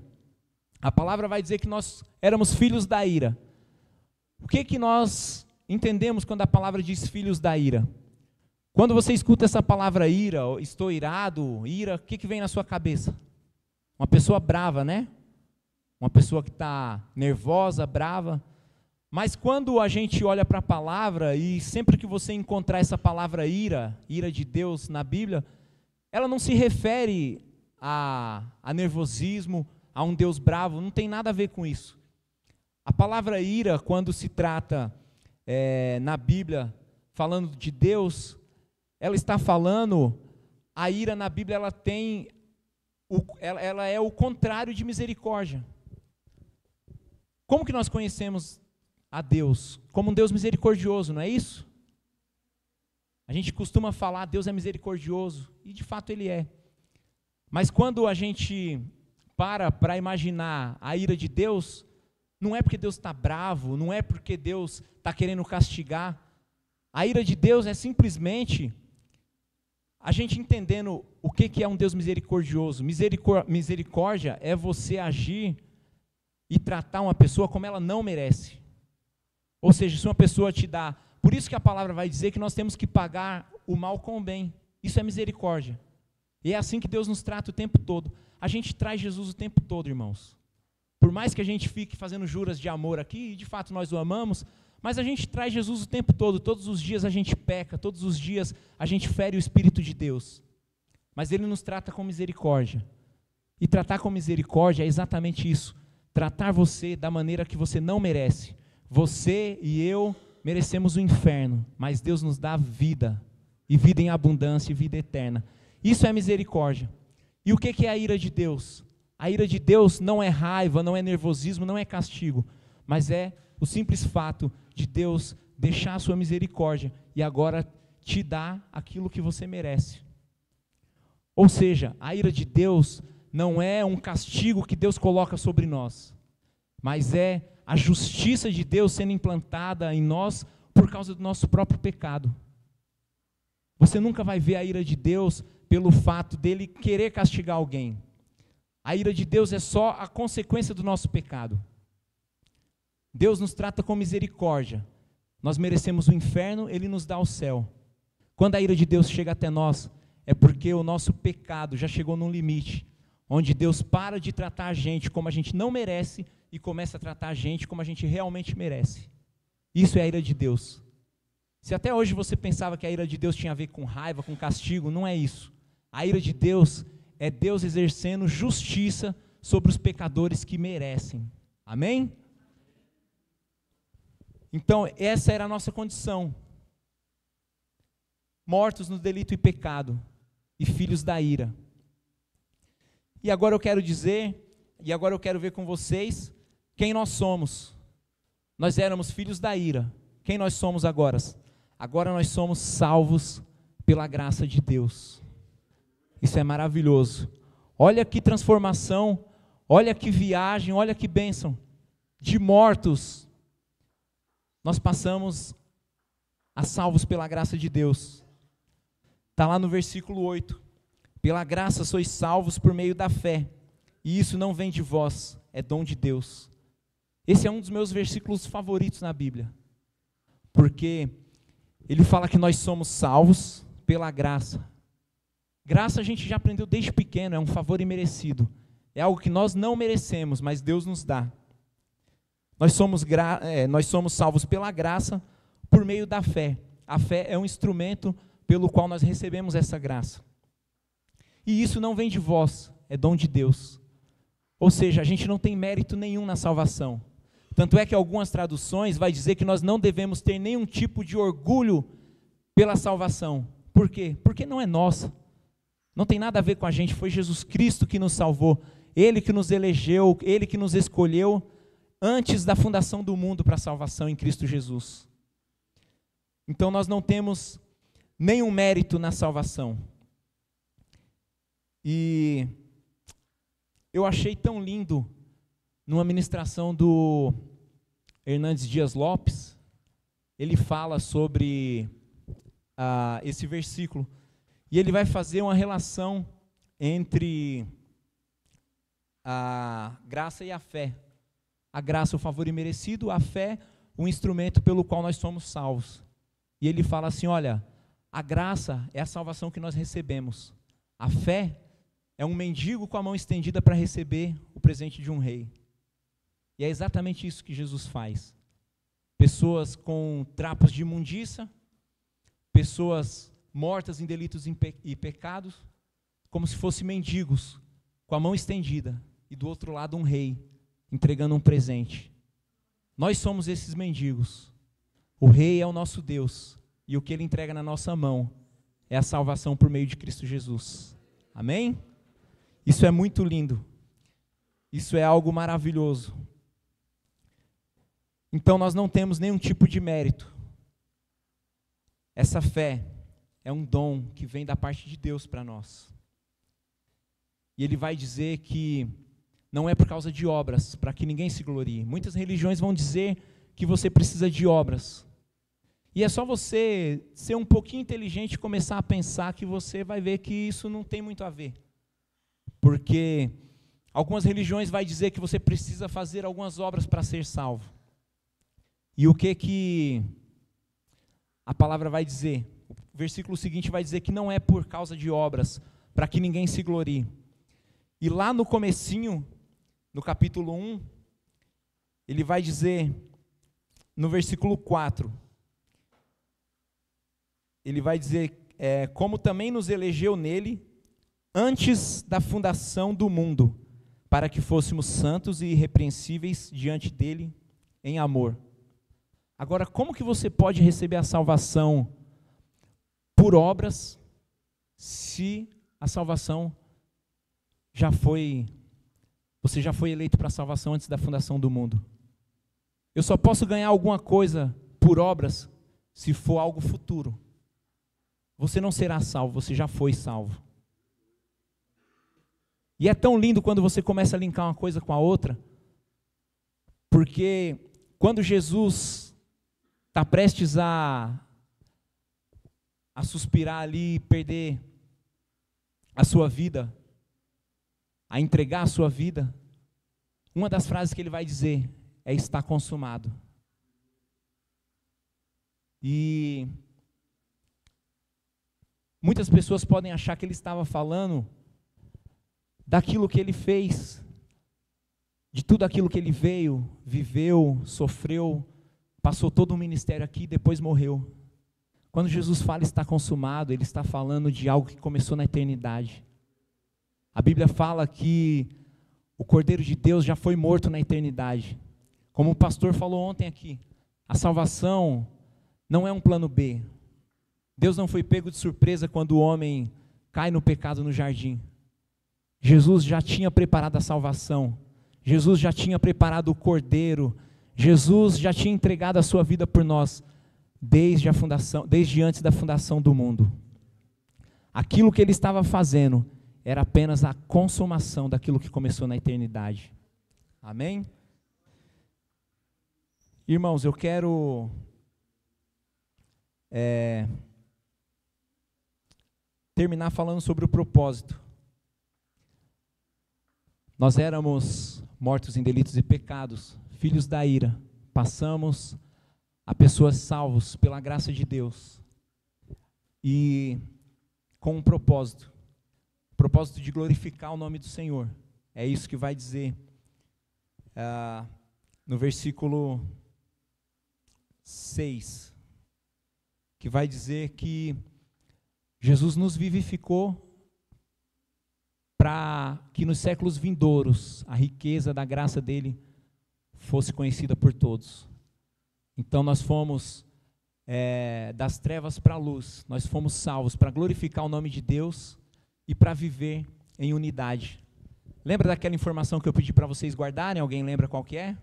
A palavra vai dizer que nós éramos filhos da ira. O que nós entendemos quando a palavra diz filhos da ira? Quando você escuta essa palavra ira, estou irado, ira, o que vem na sua cabeça? Uma pessoa brava, né? Uma pessoa que está nervosa, brava. Mas quando a gente olha para a palavra, e sempre que você encontrar essa palavra ira, ira de Deus na Bíblia, ela não se refere a nervosismo, a um Deus bravo, não tem nada a ver com isso. A palavra ira, quando se trata na Bíblia, falando de Deus, ela está falando, a ira na Bíblia ela é o contrário de misericórdia. Como que nós conhecemos a Deus? Como um Deus misericordioso, não é isso? A gente costuma falar, Deus é misericordioso, e de fato Ele é. Mas quando a gente para imaginar a ira de Deus, não é porque Deus está bravo, não é porque Deus está querendo castigar. A ira de Deus é simplesmente a gente entendendo o que é um Deus misericordioso. Misericórdia é você agir e tratar uma pessoa como ela não merece. Ou seja, se uma pessoa te dá... Por isso que a palavra vai dizer que nós temos que pagar o mal com o bem. Isso é misericórdia. E é assim que Deus nos trata o tempo todo. A gente traz Jesus o tempo todo, irmãos. Por mais que a gente fique fazendo juras de amor aqui, e de fato nós o amamos, mas a gente traz Jesus o tempo todo. Todos os dias a gente peca, todos os dias a gente fere o Espírito de Deus. Mas Ele nos trata com misericórdia. E tratar com misericórdia é exatamente isso. Tratar você da maneira que você não merece. Você e eu merecemos o inferno, mas Deus nos dá vida, e vida em abundância, e vida eterna. Isso é misericórdia. E o que é a ira de Deus? A ira de Deus não é raiva, não é nervosismo, não é castigo, mas é o simples fato de Deus deixar a sua misericórdia e agora te dar aquilo que você merece. Ou seja, a ira de Deus não é um castigo que Deus coloca sobre nós, mas é a justiça de Deus sendo implantada em nós por causa do nosso próprio pecado. Você nunca vai ver a ira de Deus pelo fato dele querer castigar alguém. A ira de Deus é só a consequência do nosso pecado. Deus nos trata com misericórdia. Nós merecemos o inferno, Ele nos dá o céu. Quando a ira de Deus chega até nós, é porque o nosso pecado já chegou num limite, onde Deus para de tratar a gente como a gente não merece e começa a tratar a gente como a gente realmente merece. Isso é a ira de Deus. Se até hoje você pensava que a ira de Deus tinha a ver com raiva, com castigo, não é isso. A ira de Deus é Deus exercendo justiça sobre os pecadores que merecem. Amém? Então, essa era a nossa condição. Mortos no delito e pecado, e filhos da ira. E agora eu quero dizer, e agora eu quero ver com vocês, quem nós somos. Nós éramos filhos da ira. Quem nós somos agora? Agora nós somos salvos pela graça de Deus. Isso é maravilhoso. Olha que transformação, olha que viagem, olha que bênção. De mortos, nós passamos a salvos pela graça de Deus. Está lá no versículo 8. Pela graça sois salvos por meio da fé, e isso não vem de vós, é dom de Deus. Esse é um dos meus versículos favoritos na Bíblia, porque ele fala que nós somos salvos pela graça. Graça a gente já aprendeu desde pequeno, é um favor imerecido. É algo que nós não merecemos, mas Deus nos dá. Nós somos salvos pela graça por meio da fé. A fé é um instrumento pelo qual nós recebemos essa graça. E isso não vem de vós, é dom de Deus. Ou seja, a gente não tem mérito nenhum na salvação. Tanto é que algumas traduções vai dizer que nós não devemos ter nenhum tipo de orgulho pela salvação. Por quê? Porque não é nossa. Não tem nada a ver com a gente, foi Jesus Cristo que nos salvou. Ele que nos elegeu, Ele que nos escolheu antes da fundação do mundo para a salvação em Cristo Jesus. Então nós não temos nenhum mérito na salvação. E eu achei tão lindo, numa ministração do Hernandes Dias Lopes, ele fala sobre esse versículo, e ele vai fazer uma relação entre a graça e a fé. A graça, o favor imerecido, a fé, o instrumento pelo qual nós somos salvos. E ele fala assim, olha, a graça é a salvação que nós recebemos. A fé é um mendigo com a mão estendida para receber o presente de um rei. E é exatamente isso que Jesus faz. Pessoas com trapos de imundícia, pessoas mortas em delitos e pecados, como se fossem mendigos, com a mão estendida, e do outro lado um rei, entregando um presente. Nós somos esses mendigos. O rei é o nosso Deus, e o que ele entrega na nossa mão é a salvação por meio de Cristo Jesus. Amém? Isso é muito lindo. Isso é algo maravilhoso. Então nós não temos nenhum tipo de mérito. Essa fé é um dom que vem da parte de Deus para nós. E ele vai dizer que não é por causa de obras, para que ninguém se glorie. Muitas religiões vão dizer que você precisa de obras. E é só você ser um pouquinho inteligente e começar a pensar que você vai ver que isso não tem muito a ver. Porque algumas religiões vão dizer que você precisa fazer algumas obras para ser salvo. E o que a palavra vai dizer? O versículo seguinte vai dizer que não é por causa de obras, para que ninguém se glorie. E lá no comecinho, no capítulo 1, ele vai dizer, no versículo 4, ele vai dizer, como também nos elegeu nele, antes da fundação do mundo, para que fôssemos santos e irrepreensíveis diante dele em amor. Agora, como que você pode receber a salvação por obras, se a salvação você já foi eleito para a salvação antes da fundação do mundo? Eu só posso ganhar alguma coisa por obras se for algo futuro. Você não será salvo, você já foi salvo. E é tão lindo quando você começa a linkar uma coisa com a outra, porque quando Jesus está prestes a suspirar ali e perder a sua vida, a entregar a sua vida, uma das frases que ele vai dizer é: está consumado. E muitas pessoas podem achar que ele estava falando daquilo que ele fez, de tudo aquilo que ele veio, viveu, sofreu, passou todo o ministério aqui e depois morreu. Quando Jesus fala está consumado, ele está falando de algo que começou na eternidade. A Bíblia fala que o Cordeiro de Deus já foi morto na eternidade. Como o pastor falou ontem aqui, a salvação não é um plano B. Deus não foi pego de surpresa quando o homem cai no pecado no jardim. Jesus já tinha preparado a salvação. Jesus já tinha preparado o Cordeiro. Jesus já tinha entregado a sua vida por nós desde antes da fundação do mundo. Aquilo que ele estava fazendo era apenas a consumação daquilo que começou na eternidade. Amém? Irmãos, eu quero terminar falando sobre o propósito. Nós éramos mortos em delitos e pecados, filhos da ira, passamos a pessoas salvos pela graça de Deus, e com um propósito de glorificar o nome do Senhor. É isso que vai dizer no versículo 6, que vai dizer que Jesus nos vivificou para que nos séculos vindouros a riqueza da graça dele fosse conhecida por todos. Então nós fomos das trevas para a luz, nós fomos salvos para glorificar o nome de Deus e para viver em unidade. Lembra daquela informação que eu pedi para vocês guardarem? Alguém lembra qual que é?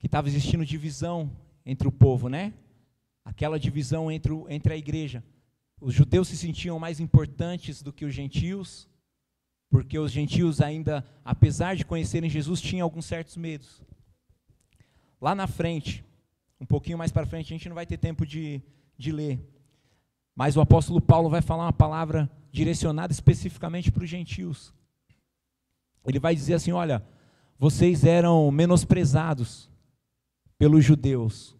Que estava existindo divisão entre o povo, né? Aquela divisão entre a igreja. Os judeus se sentiam mais importantes do que os gentios, porque os gentios ainda, apesar de conhecerem Jesus, tinham alguns certos medos. Lá na frente, um pouquinho mais para frente, a gente não vai ter tempo de ler, mas o apóstolo Paulo vai falar uma palavra direcionada especificamente para os gentios. Ele vai dizer assim: olha, vocês eram menosprezados pelos judeus,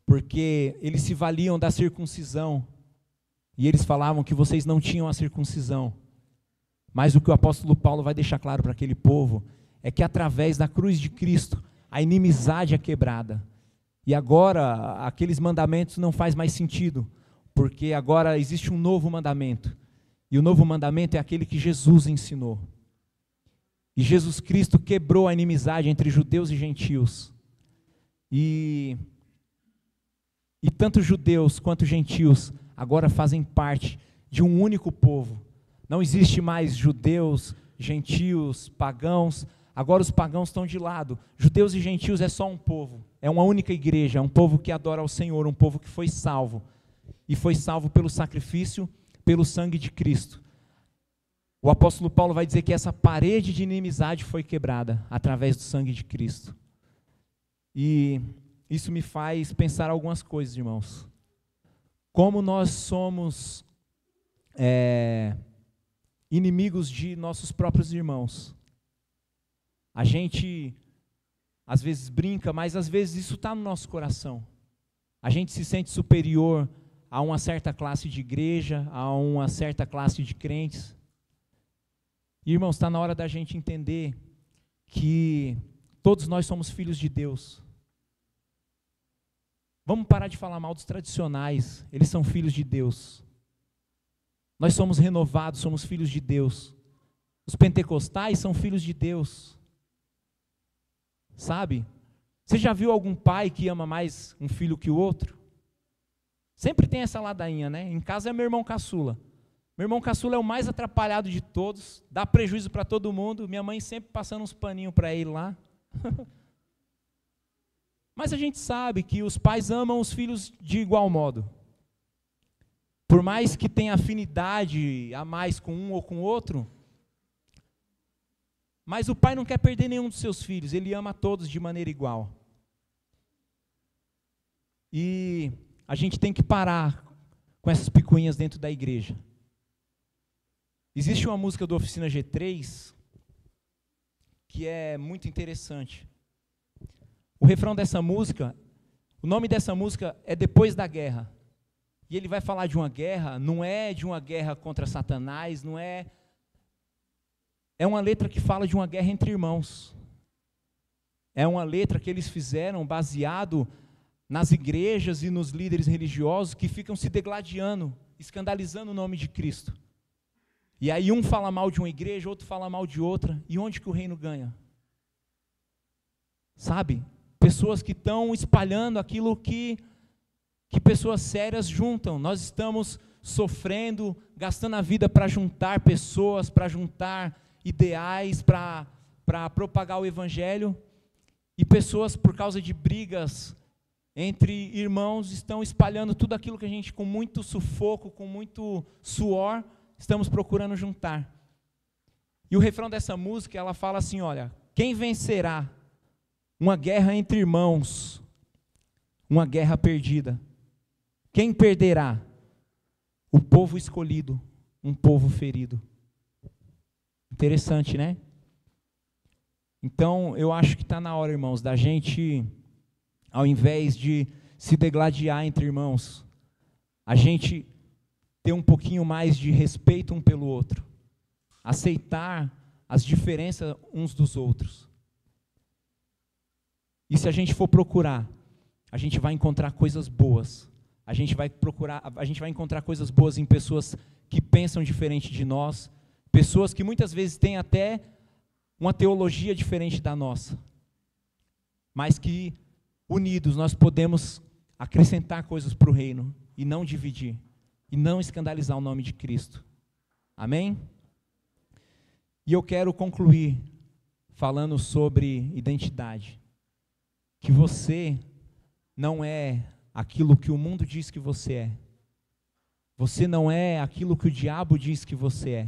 porque eles se valiam da circuncisão, e eles falavam que vocês não tinham a circuncisão. Mas o que o apóstolo Paulo vai deixar claro para aquele povo é que através da cruz de Cristo a inimizade é quebrada. E agora aqueles mandamentos não faz mais sentido, porque agora existe um novo mandamento. E o novo mandamento é aquele que Jesus ensinou. E Jesus Cristo quebrou a inimizade entre judeus e gentios. E tanto judeus quanto gentios agora fazem parte de um único povo. Não existe mais judeus, gentios, pagãos. Agora os pagãos estão de lado. Judeus e gentios é só um povo. É uma única igreja, é um povo que adora ao Senhor, um povo que foi salvo. E foi salvo pelo sacrifício, pelo sangue de Cristo. O apóstolo Paulo vai dizer que essa parede de inimizade foi quebrada através do sangue de Cristo. E isso me faz pensar algumas coisas, irmãos. Como nós somos inimigos de nossos próprios irmãos. A gente às vezes brinca, mas às vezes isso está no nosso coração. A gente se sente superior a uma certa classe de igreja, a uma certa classe de crentes. E, irmãos, está na hora da gente entender que todos nós somos filhos de Deus. Vamos parar de falar mal dos tradicionais, eles são filhos de Deus. Nós somos renovados, somos filhos de Deus. Os pentecostais são filhos de Deus. Sabe? Você já viu algum pai que ama mais um filho que o outro? Sempre tem essa ladainha, né? Em casa é meu irmão caçula. Meu irmão caçula é o mais atrapalhado de todos, dá prejuízo para todo mundo. Minha mãe sempre passando uns paninhos para ele lá. Mas a gente sabe que os pais amam os filhos de igual modo. Por mais que tenha afinidade a mais com um ou com o outro, mas o pai não quer perder nenhum dos seus filhos, ele ama todos de maneira igual. E a gente tem que parar com essas picuinhas dentro da igreja. Existe uma música do Oficina G3 que é muito interessante. O refrão dessa música, o nome dessa música é Depois da Guerra. E ele vai falar de uma guerra, não é de uma guerra contra Satanás, não é é uma letra que fala de uma guerra entre irmãos. É uma letra que eles fizeram baseado nas igrejas e nos líderes religiosos que ficam se degladiando, escandalizando o nome de Cristo. E aí um fala mal de uma igreja, outro fala mal de outra. E onde que o reino ganha? Sabe? Pessoas que estão espalhando aquilo que pessoas sérias juntam. Nós estamos sofrendo, gastando a vida para juntar pessoas, para juntar ideais, para propagar o evangelho. E pessoas, por causa de brigas entre irmãos, estão espalhando tudo aquilo que a gente, com muito sufoco, com muito suor, estamos procurando juntar. E o refrão dessa música, ela fala assim, olha, quem vencerá uma guerra entre irmãos, uma guerra perdida? Quem perderá? O povo escolhido, um povo ferido. Interessante, né? Então, eu acho que está na hora, irmãos, da gente, ao invés de se degladiar entre irmãos, a gente ter um pouquinho mais de respeito um pelo outro, aceitar as diferenças uns dos outros. E se a gente for procurar, a gente vai encontrar coisas boas. A gente vai encontrar coisas boas em pessoas que pensam diferente de nós, pessoas que muitas vezes têm até uma teologia diferente da nossa, mas que, unidos, nós podemos acrescentar coisas para o reino, e não dividir, e não escandalizar o nome de Cristo. Amém? E eu quero concluir falando sobre identidade, que você não é aquilo que o mundo diz que você é, você não é aquilo que o diabo diz que você é,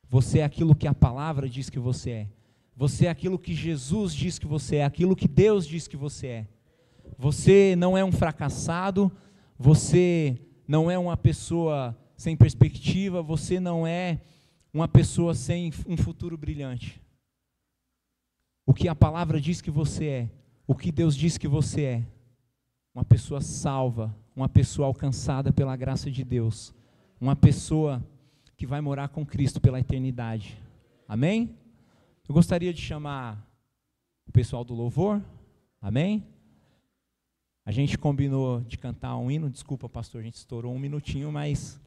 você é aquilo que a palavra diz que você é. Você é aquilo que Jesus diz que você é, aquilo que Deus diz que você é. Você não é um fracassado, você não é uma pessoa sem perspectiva, você não é uma pessoa sem um futuro brilhante. O que a palavra diz que você é, o que Deus diz que você é, uma pessoa salva, uma pessoa alcançada pela graça de Deus, uma pessoa que vai morar com Cristo pela eternidade. Amém? Eu gostaria de chamar o pessoal do louvor. Amém? A gente combinou de cantar um hino. Desculpa, pastor, a gente estourou um minutinho, mas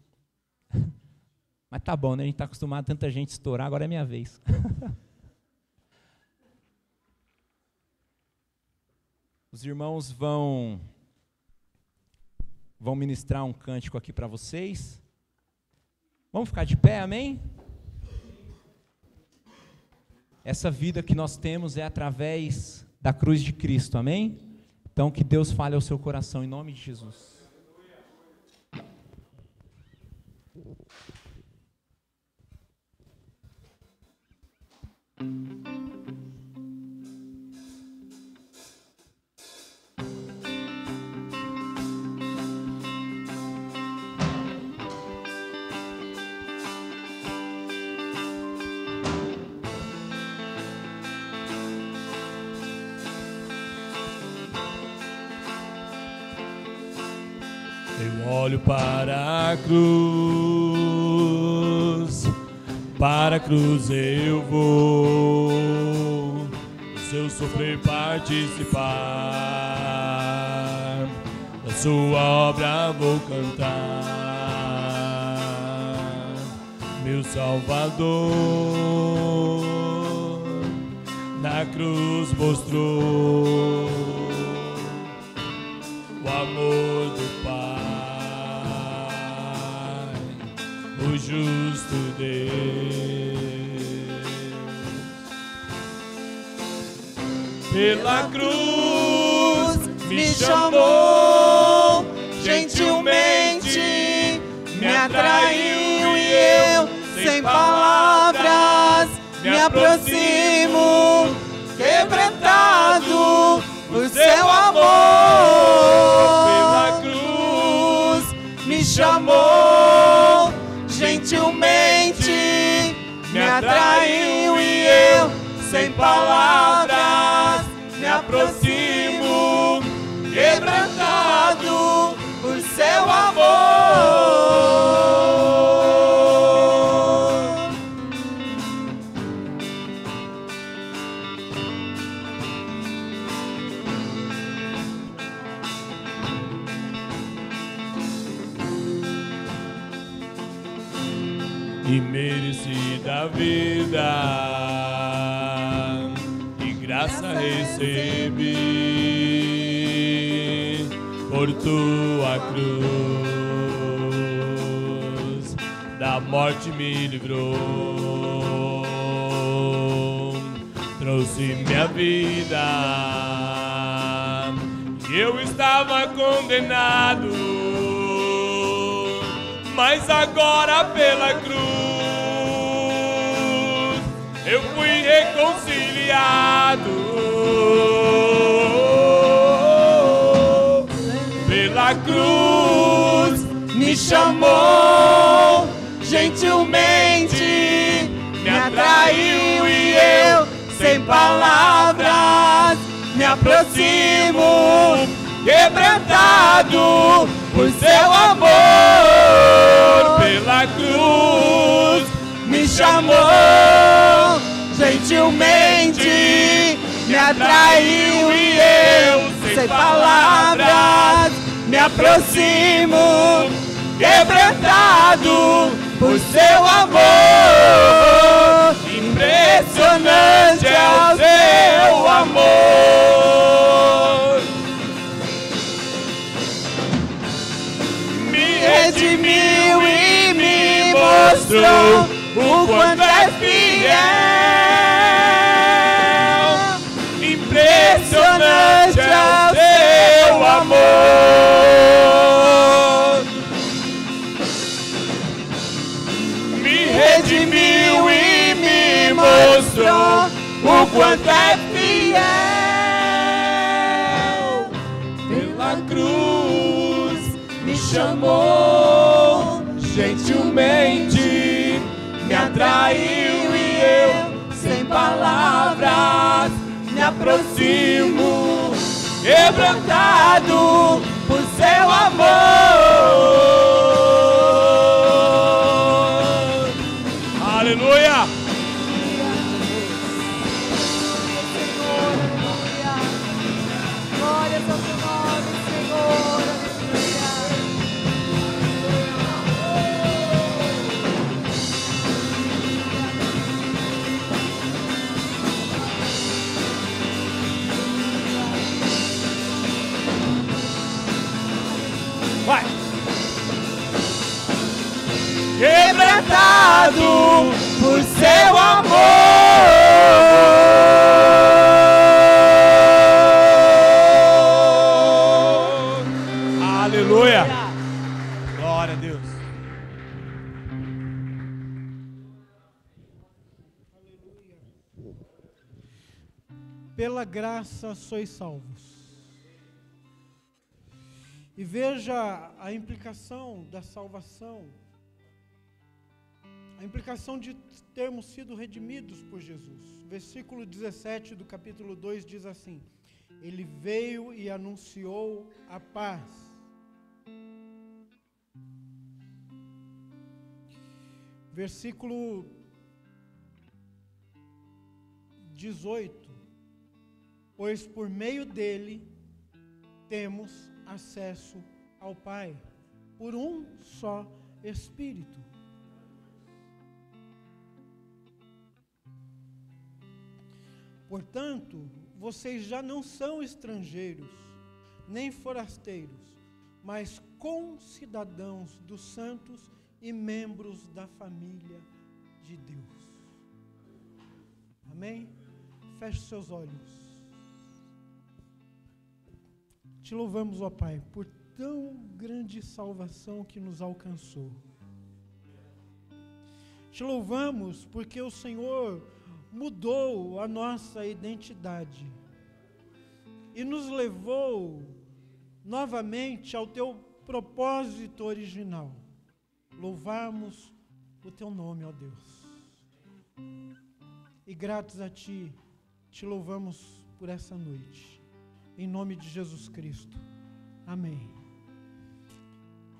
tá bom, né? A gente está acostumado a tanta gente estourar, agora é minha vez. Os irmãos vão ministrar um cântico aqui para vocês. Vamos ficar de pé, amém? Essa vida que nós temos é através da cruz de Cristo, amém? Então que Deus fale ao seu coração, em nome de Jesus. Eu olho para a cruz eu vou, do seu sofrer participar, da sua obra vou cantar, meu Salvador, na cruz mostrou o amor do Pai, o justo Deus. Pela cruz me chamou, gentilmente me atraiu e eu, sem palavras, me aproximo, quebrantado por seu amor. Pela cruz me chamou, gentilmente me atraiu e eu, sem palavras, me aproximo, quebrantado por seu amor. e merecida vida, e graça recebi por tua cruz, da morte me livrou, trouxe minha vida. Eu estava condenado, mas agora pela cruz eu fui reconciliado. Pela cruz me chamou, gentilmente me atraiu e eu, sem palavras, me aproximo, quebrantado por seu amor. Pela cruz me chamou, gentilmente me atraiu e eu, sem palavras, me aproximo, quebrantado por seu amor. Impressionante é o seu amor. Me redimiu e me mostrou o quanto é fiel. Impressionante é o seu amor. Me redimiu e me mostrou o quanto é fiel. Pela cruz me chamou, gentilmente me atraiu e eu, sem palavras, me aproximo, quebrantado por seu amor. Aleluia! Glórias ao teu nome, Senhor. Vai! Quebrantado por seu amor. Aleluia! Glória a Deus. Pela graça sois salvos. E veja a implicação da salvação, a implicação de termos sido redimidos por Jesus. Versículo 17 do capítulo 2 diz assim: Ele veio e anunciou a paz. Versículo 18: Pois por meio dele temos acesso ao Pai, por um só Espírito. Portanto, vocês já não são estrangeiros, nem forasteiros, mas concidadãos dos santos e membros da família de Deus. Amém? Feche seus olhos. Te louvamos, ó Pai, por tão grande salvação que nos alcançou. Te louvamos porque o Senhor mudou a nossa identidade e nos levou novamente ao teu propósito original. Louvamos o teu nome, ó Deus. E gratos a ti, te louvamos por essa noite. Em nome de Jesus Cristo. Amém.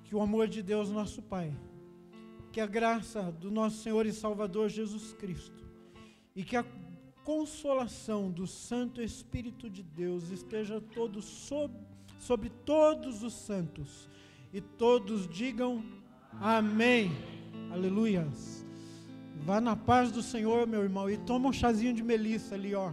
Que o amor de Deus, nosso Pai, que a graça do nosso Senhor e Salvador Jesus Cristo e que a consolação do Santo Espírito de Deus esteja sobre todos os santos, e todos digam amém. Aleluias. Vá na paz do Senhor, meu irmão, e toma um chazinho de melissa ali, ó.